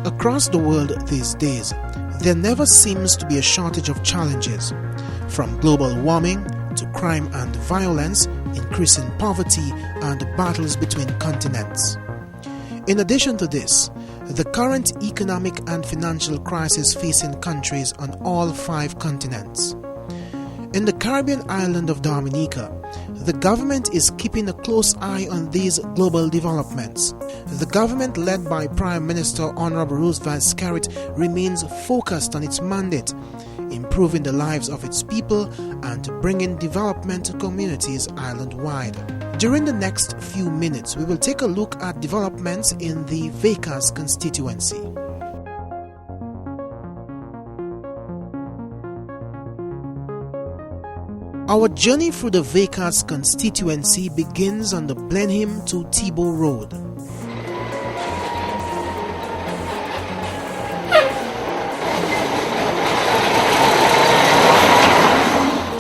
Across the world these days, there never seems to be a shortage of challenges, from global warming to crime and violence, increasing poverty, and battles between continents. In addition to this, the current economic and financial crisis facing countries on all 5 continents. In the Caribbean island of Dominica, the government is keeping a close eye on these global developments. The government led by Prime Minister Honorable Roosevelt Skerrit remains focused on its mandate, improving the lives of its people and bringing development to communities island-wide. During the next few minutes, we will take a look at developments in the Vieille constituency. Our journey through the Vieille constituency begins on the Blenheim to Tibor Road.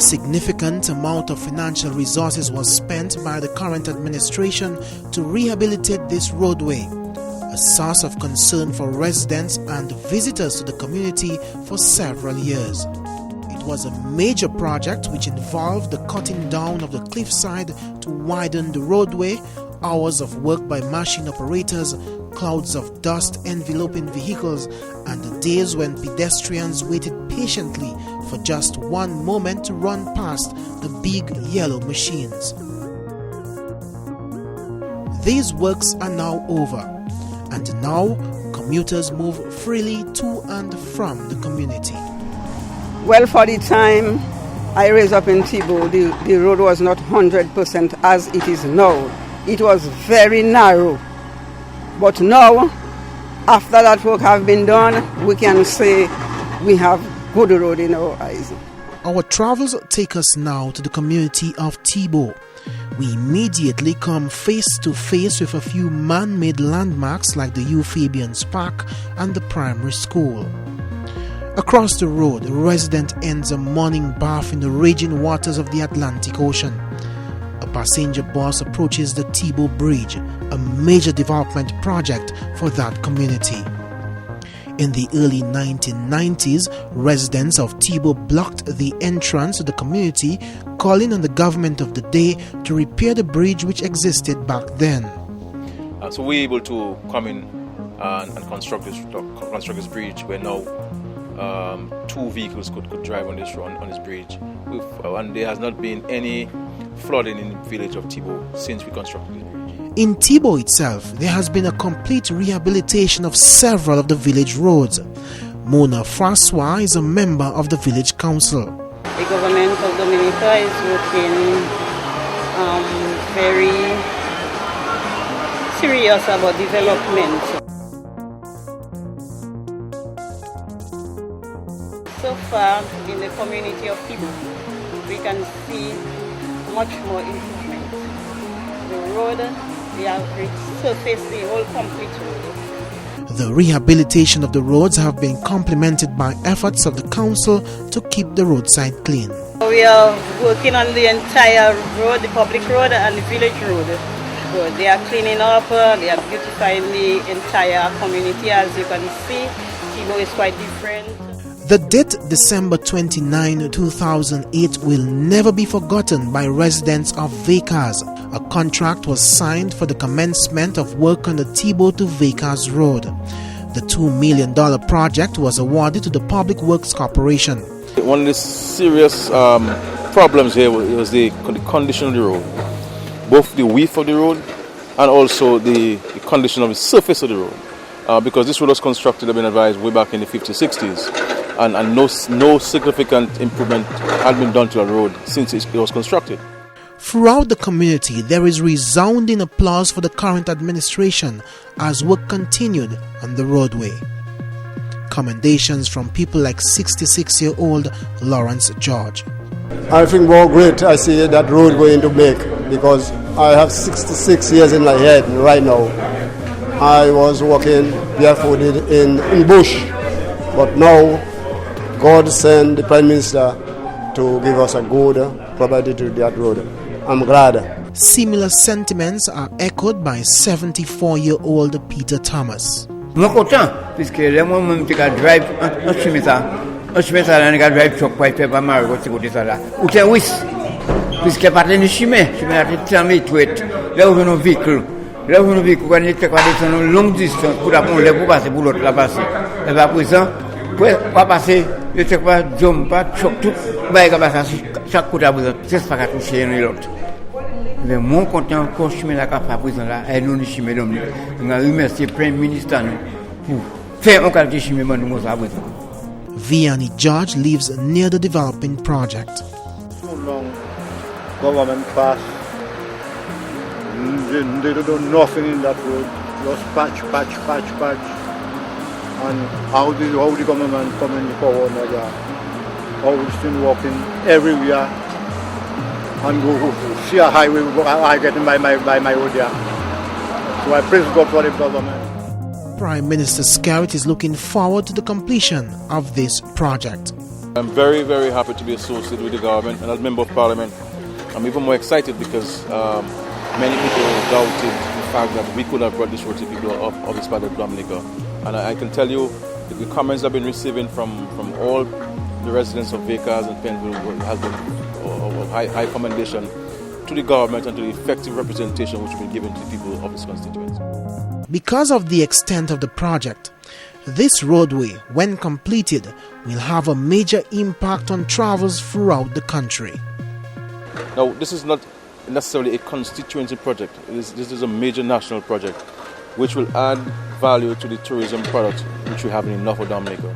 Significant amount of financial resources was spent by the current administration to rehabilitate this roadway, a source of concern for residents and visitors to the community for several years. It was a major project which involved the cutting down of the cliffside to widen the roadway, hours of work by machine operators, clouds of dust enveloping vehicles, and the days when pedestrians waited patiently for just one moment to run past the big yellow machines. These works are now over, and now commuters move freely to and from the community. Well, for the time I raised up in Tibor, the road was not 100% as it is now. It was very narrow. But now, after that work have been done, we can say we have good road in our eyes. Our travels take us now to the community of Tibor. We immediately come face to face with a few man-made landmarks like the Euphrates Park and the primary school. Across the road, a resident ends a morning bath in the raging waters of the Atlantic Ocean. A passenger bus approaches the Tibor Bridge, a major development project for that community. In the early 1990s, residents of Tibor blocked the entrance to the community, calling on the government of the day to repair the bridge which existed back then. So we were able to come in and construct this bridge where now 2 vehicles could drive on this bridge. And there has not been any flooding in the village of Tibor since we constructed this bridge. In Tibor itself, there has been a complete rehabilitation of several of the village roads. Mona Francois is a member of the village council. The government of Dominica is working very serious about development. So far in the community of Tibor, we can see much more improvement. The road, they have resurfaced the whole complete road. The rehabilitation of the roads have been complemented by efforts of the council to keep the roadside clean. We are working on the entire road, the public road and the village road. They are cleaning up, they are beautifying the entire community. As you can see, Tibor is quite different. The date December 29, 2008 will never be forgotten by residents of Vieille. A contract was signed for the commencement of work on the Tibor to Vieille Road. The $2 million project was awarded to the Public Works Corporation. One of the serious problems here was the condition of the road, both the width of the road and also the condition of the surface of the road. Because this road was constructed, I've been advised, way back in the 50s, 60s. And no significant improvement had been done to the road since it was constructed. Throughout the community, there is resounding applause for the current administration as work continued on the roadway. Commendations from people like 66-year-old Lawrence George. I think more great I see that road going to make, because I have 66 years in my head right now. I was walking barefooted in bush, but now God sent the Prime Minister to give us a good property to that road. I'm glad. Similar sentiments are echoed by 74-year-old Peter Thomas. Moi content, puisque là, moi-même, je drive un chemin ça. Un chemin ça, là, je drive truck pour faire pas mal, c'est côté ça là. Ou c'est oui, puisqu'il n'y a pas de chemin là, c'est un métro. Là où on a un véhicule. Là où on a un véhicule, quand on est une longue distance, pour passer pour l'autre, là passer. Et à présent, pour passer, je ne sais pas, jump, pas choc, tout, chaque côté à présent, c'est pas qu'à toucher l'un et l'autre. Mais mon content encore chemin là qu'a fait présent là et nous chemin Dominique. On a remercié le Premier ministre pour faire un qualité chemin nous ça présent. Vielle George lives near the developing project. So long government passed. They don't do nothing in that road. Just patch. And how the government coming forward like that. How it's been working everywhere. And go see a highway I get by my road there. So I praise God for the government. Prime Minister Scarrett is looking forward to the completion of this project. I'm very, very happy to be associated with the government, and as Member of Parliament, I'm even more excited because many people doubted the fact that we could have brought this road to people of this part of Dominica. And I can tell you the comments I've been receiving from all the residents of Vieille and Penville has been high commendation to the government and to the effective representation which has been given to the people of this constituency. Because of the extent of the project, this roadway, when completed, will have a major impact on travels throughout the country. Now, this is not necessarily a constituency project. This is a major national project which will add value to the tourism product which we have in North Dominica.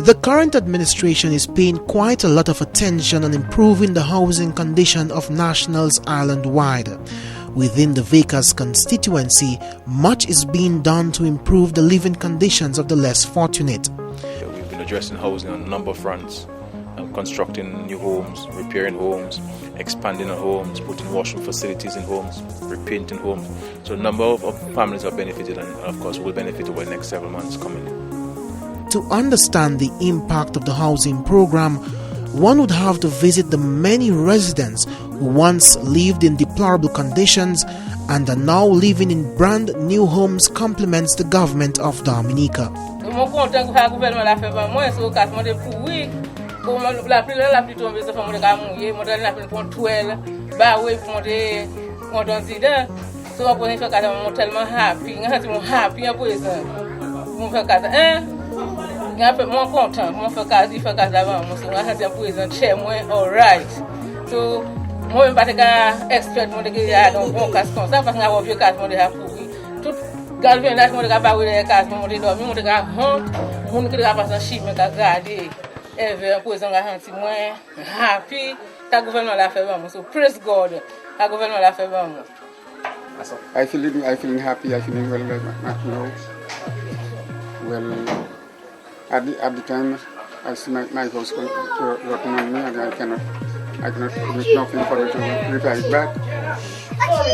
The current administration is paying quite a lot of attention on improving the housing condition of nationals island-wide. Within the Vieille constituency, much is being done to improve the living conditions of the less fortunate. We've been addressing housing on a number of fronts, constructing new homes, repairing homes, expanding on homes, putting washroom facilities in homes, repainting homes. So a number of families have benefited and of course will benefit over the next several months coming. To understand the impact of the housing program, one would have to visit the many residents who once lived in deplorable conditions and are now living in brand new homes complements the government of Dominica. Mon content, mon fait cas d'avant, mon c'est pour les chez moi all right. So moi même pas de expert mon de gars donc bon cas comme ça parce que avoir vieux cas mon de pourri. Tout galvanisation mon de pas les cas mon de dormir mon de gars honte, mon de gars passer chiffre mais regarder ever pour les gens moi happy ta gouvernement l'a fait vraiment. So praise God. Ta gouvernement l'a fait vraiment. I feeling happy, I feeling well, you know. Well, at the time, I see my house working on me, and I cannot make nothing for me to reply it back.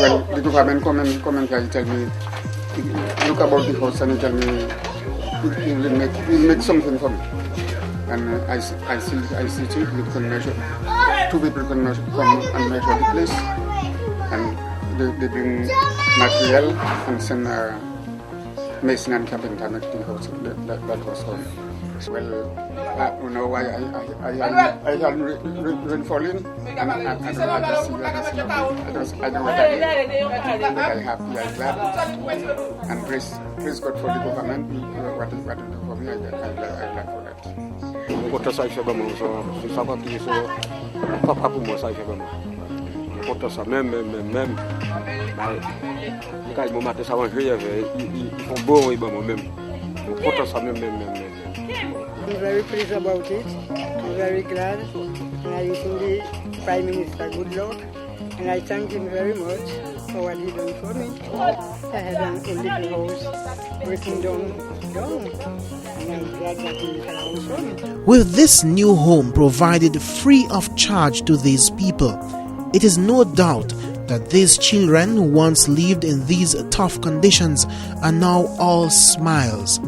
Well, the government come and tell me, look about the house and tell me, he will make something for me. And I see two people can measure, come and measure the place, and they bring material and send mason and carpenter make the house. That was all. Well, you know, I had rain falling, and I don't know what I did. But I'm happy, I'm glad, and praise God for the government. What they do for me, I'm glad for that. Kota saya vraiment so sama qui so papa pour moi ça fait vraiment. Kota ça même quand je m'attends ça va jouer il faut bon et bon même. Kota ça même I'm very pleased about it. I'm very glad. And I wish the Prime Minister good luck. And I thank him very much for what he done for me. I had a little house breaking down. And I'm glad that he had a house for me. With this new home provided free of charge to these people, it is no doubt that these children who once lived in these tough conditions are now all smiles.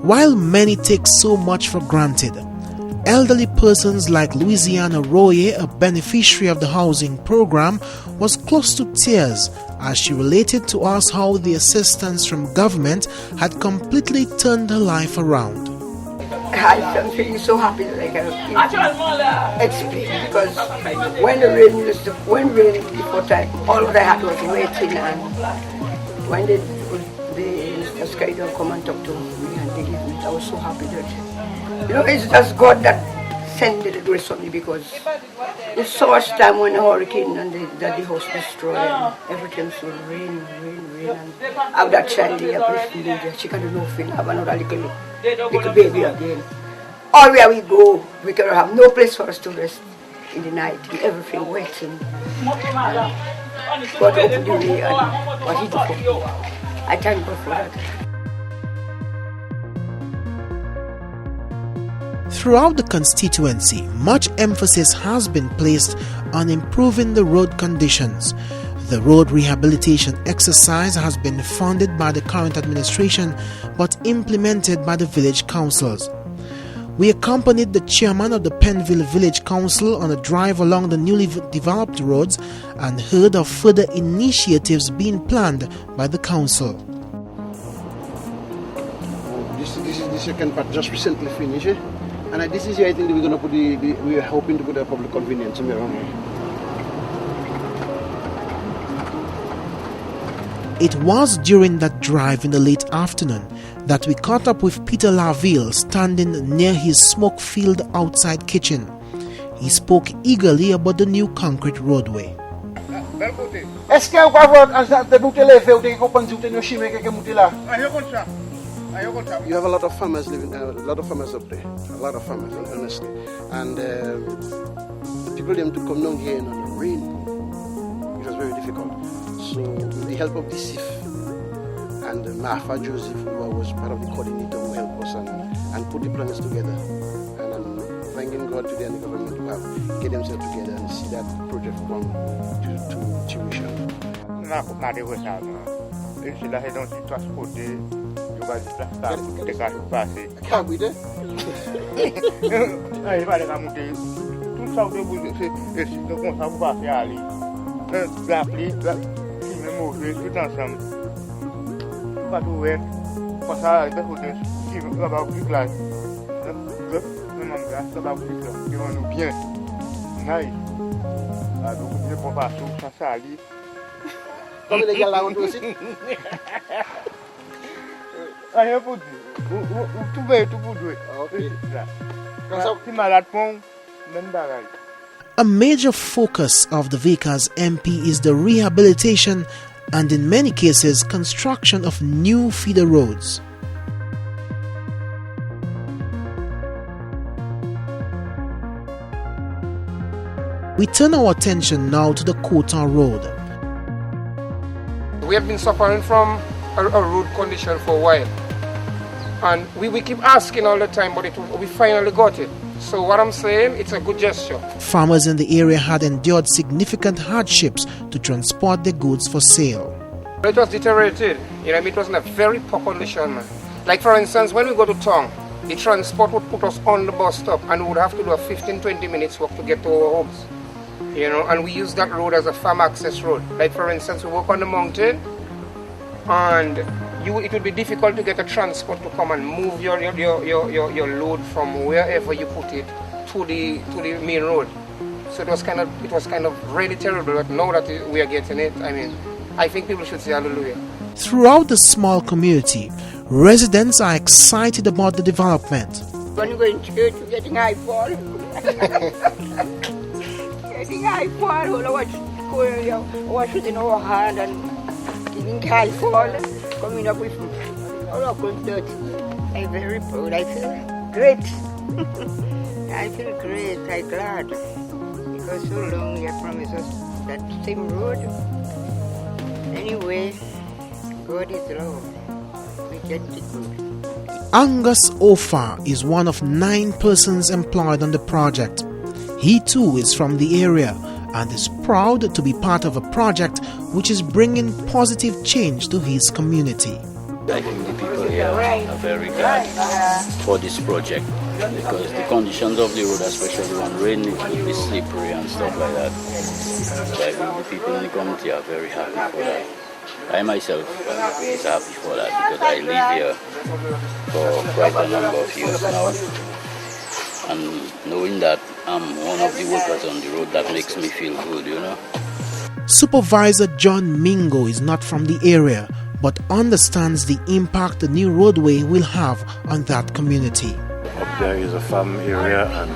While many take so much for granted, elderly persons like Louisiana Roye, a beneficiary of the housing program, was close to tears as she related to us how the assistance from government had completely turned her life around. I'm feeling so happy that I cannot explain, because when rain before time, all that I had was waiting, and when the sky don't come and talk to me and they give me, I was so happy that, it's just God that sent the grace on me, because there's so much time when a hurricane and the house destroyed and everything, so rain, and I have that child there, she can do nothing, have another little baby again. All where we go, we can have no place for us to rest in the night, everything wet, and God opened the way and what he did for me. I thank God for that. Throughout the constituency, much emphasis has been placed on improving the road conditions. The road rehabilitation exercise has been funded by the current administration but implemented by the village councils. We accompanied the chairman of the Penville Village Council on a drive along the newly developed roads and heard of further initiatives being planned by the council. This is the second part, just recently finished. And this is here, I think we're going to put we are hoping to put a public convenience in around. It was during that drive in the late afternoon that we caught up with Peter Vielle standing near his smoke-filled outside kitchen. He spoke eagerly about the new concrete roadway. You have a lot of farmers living, a lot of farmers up there, a lot of farmers, honestly. And the people them to come down here in the rain, it was very difficult. So with the help of the SIF and Mafa Joseph, who was part of the coordinator, who helped us and put the plans together. And I'm thanking God today and the government to have get themselves together and see that project come to tuition. A major focus of the Vikas MP is the rehabilitation and in many cases construction of new feeder roads. We turn our attention now to the Kota Road. We have been suffering from a road condition for a while, and we keep asking all the time, but we finally got it. So what I'm saying, it's a good gesture. Farmers in the area had endured significant hardships to transport their goods for sale. It was deteriorated. It was in a very poor condition. Like for instance, when we go to town, the transport would put us on the bus stop and we would have to do a 15-20 minutes walk to get to our homes. And we use that road as a farm access road. Like for instance, we walk on the mountain and it would be difficult to get a transport to come and move your load from wherever you put it to the main road. So it was kind of really terrible, but now that we are getting it, I think people should say hallelujah. Throughout the small community, residents are excited about the development. When you go in church, you're getting high fall. Getting high fall, wash it in our hand and getting high fall, coming up with all our dirty. I'm very proud. I feel great. I feel great. I'm glad. Because so long you promised us that same road. Anyway, God is love. We get it good. Angus Ofa is one of 9 persons employed on the project. He too is from the area and is proud to be part of a project which is bringing positive change to his community. I think the people here are very glad for this project because the conditions of the road, especially when rain, it will be slippery and stuff like that. So I think the people in the community are very happy for that. I myself is happy for that because I live here for quite a number of years now. And knowing that I'm one of the workers on the road, that makes me feel good, you know. Supervisor John Mingo is not from the area, but understands the impact the new roadway will have on that community. Up there is a farm area and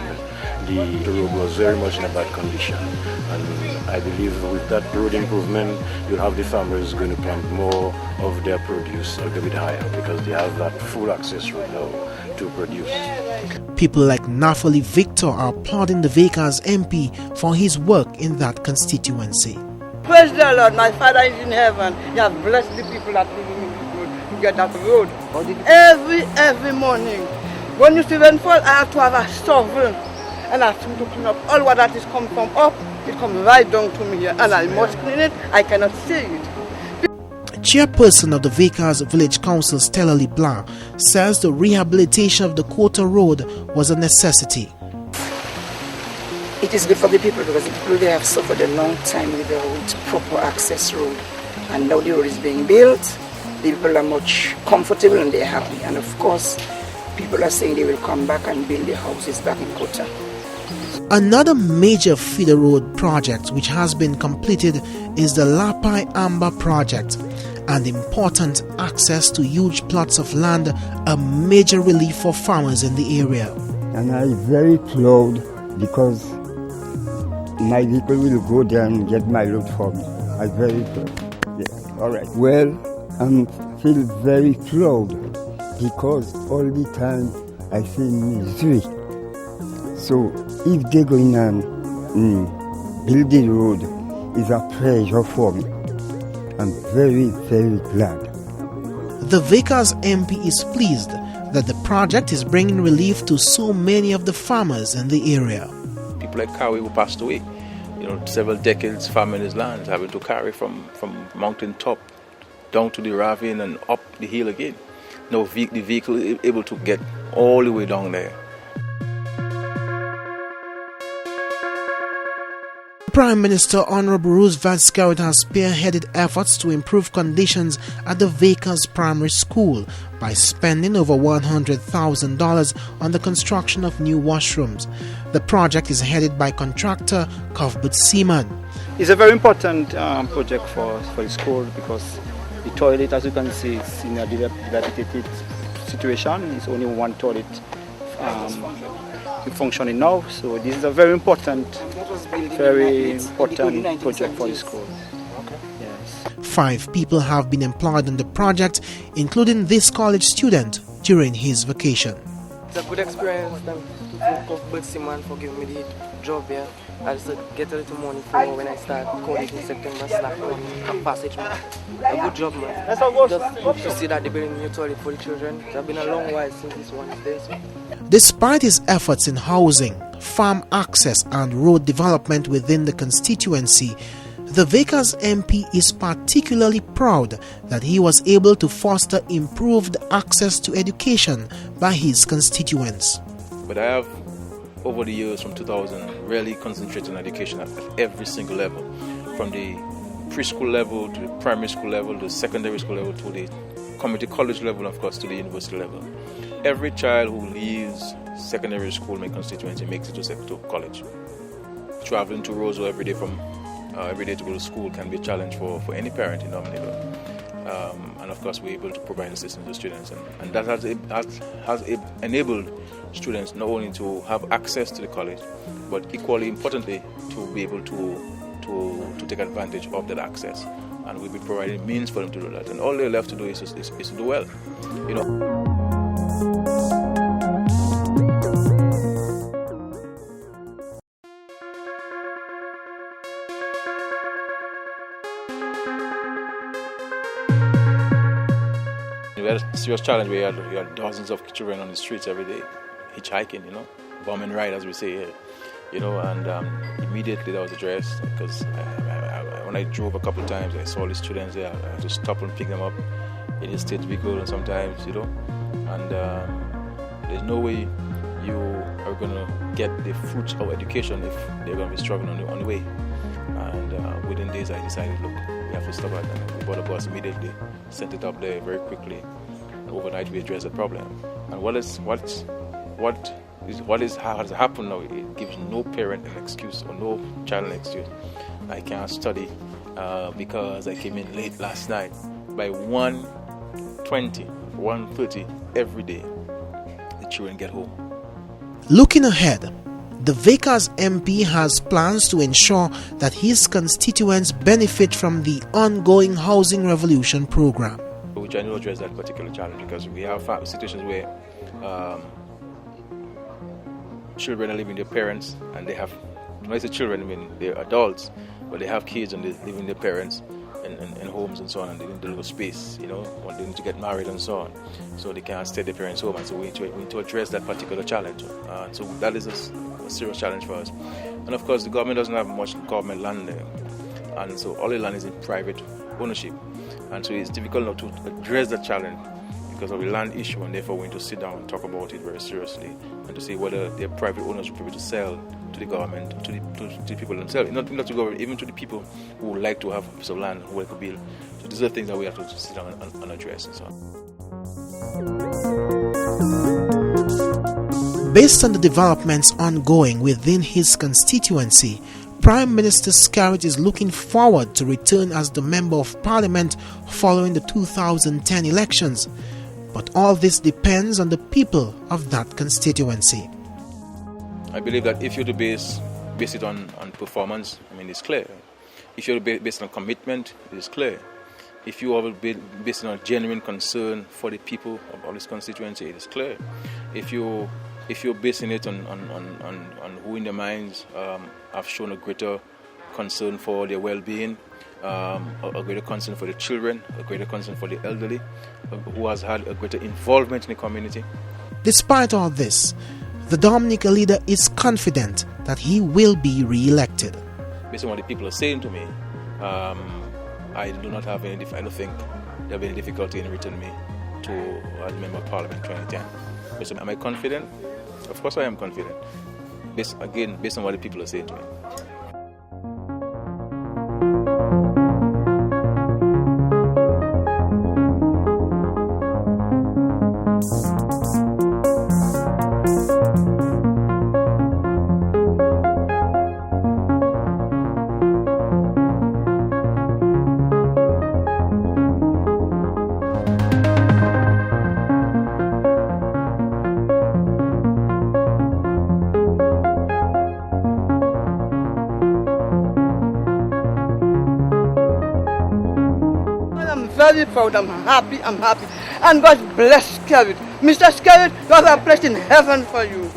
the road was very much in a bad condition. And I believe with that road improvement, you'll have the farmers going to plant more of their produce a little bit higher because they have that full access road now to produce. People like Nafali Victor are applauding the Vielle's MP for his work in that constituency. Praise the Lord, my Father is in heaven. You have blessed the people that live in this road to get that road. Every morning, when you see rainfall, I have to have a shovel and I have to clean up all what that is come from up. It comes right down to me here and I must clean it. I cannot see it. Chairperson of the Vielle's Village Council, Stella LeBlanc, says the rehabilitation of the Quota Road was a necessity. It is good for the people because the people they have suffered a long time without proper access road. And now the road is being built, the people are much comfortable and they're happy. And of course, people are saying they will come back and build their houses back in Quota. Another major feeder road project which has been completed is the Lapai Amba project, and important access to huge plots of land, a major relief for farmers in the area. And I'm very proud because my people will go there and get my load for me. I'm very proud. Yes, all right. Well, I feel very proud because all the time I feel misery. So if they're going and build the road, it's a pleasure for me. I'm very, very glad. The Vielle's MP is pleased that the project is bringing relief to so many of the farmers in the area. People like Cowie who passed away, several decades farming his land, having to carry from mountain top down to the ravine and up the hill again. Now the vehicle is able to get all the way down there. Prime Minister Honorable Roosevelt Skerrit has spearheaded efforts to improve conditions at the Vielle's primary school by spending over $100,000 on the construction of new washrooms. The project is headed by contractor Cuthbert Seaman. It's a very important project for the school because the toilet, as you can see, is in a dilapidated situation. It's only one toilet functioning now, so this is a very important project for the school. Yes. 5 people have been employed on the project, including this college student during his vacation. It's a good experience. Thank you, Simon, for giving me the job here. I just get a little money for when I start college in September, and passage, man. A good job, man. Just to see that they're building a new toilet for the children. It's been a long while since this one is there. Despite his efforts in housing, farm access and road development within the constituency, the Vielle's MP is particularly proud that he was able to foster improved access to education by his constituents. But I have, over the years from 2000, really concentrated on education at every single level, from the preschool level to the primary school level, the secondary school level to the community college level, and of course to the university level. Every child who leaves secondary school in my constituency makes it to college. Traveling to Roseville every day to go to school can be a challenge for any parent in our neighborhood. And of course we're able to provide assistance to students, and that has enabled students not only to have access to the college, but equally importantly to be able to take advantage of that access. And we'll be providing means for them to do that. And all they're left to do is to do well. serious challenge where you had dozens of children on the streets every day, hitchhiking, bomb and ride, as we say here, and immediately that was addressed, because when I drove a couple of times, I saw the students there. I had to stop and pick them up in the state vehicle, and sometimes, and there's no way you are going to get the fruits of education if they're going to be struggling on the way. And within days, I decided, look, we have to stop at that. We bought a bus immediately, sent it up there very quickly, and overnight we addressed the problem. And what has happened now, it gives no parent an excuse or no child an excuse. I can't study because I came in late last night. By 1:20, 1:30 every day, the children get home. Looking ahead, the Viecka's MP has plans to ensure that his constituents benefit from the ongoing Housing Revolution program. We try to address that particular challenge because we have situations where children are living with their parents, and they have, when I say children, I mean they're adults, but they have kids and they live with their parents in homes and so on, and they need a little space, they need to get married and so on, so they can't stay at their parents' home, and so we need to address that particular challenge. So that is a serious challenge for us. And of course, the government doesn't have much government land there, and so all the land is in private ownership, and so it's difficult now to address that challenge because of the land issue, and therefore we need to sit down and talk about it very seriously and to see whether their private owners will be able to sell to the government, to the people themselves, not to government, even to the people who would like to have a piece of land, who could build. So these are things that we have to sit down and address and so on. Based on the developments ongoing within his constituency, Prime Minister Scarrett is looking forward to return as the Member of Parliament following the 2010 elections. But all this depends on the people of that constituency. I believe that if you're to base it on performance, it's clear. If you're based on commitment, it is clear. If you are based on genuine concern for the people of this constituency, it is clear. If you're basing it on who in their minds have shown a greater concern for their well-being, a greater concern for the children, a greater concern for the elderly, who has had a greater involvement in the community. Despite all this, the Dominica leader is confident that he will be re-elected. Based on what the people are saying to me, I do not have any. I don't think there will be any difficulty in returning me to as Member of Parliament 2010. Am I confident? Of course I am confident. Based on what the people are saying to me. Very proud, I'm happy, and God bless Scarrett. Mr. Scarrett, God has a place in heaven for you.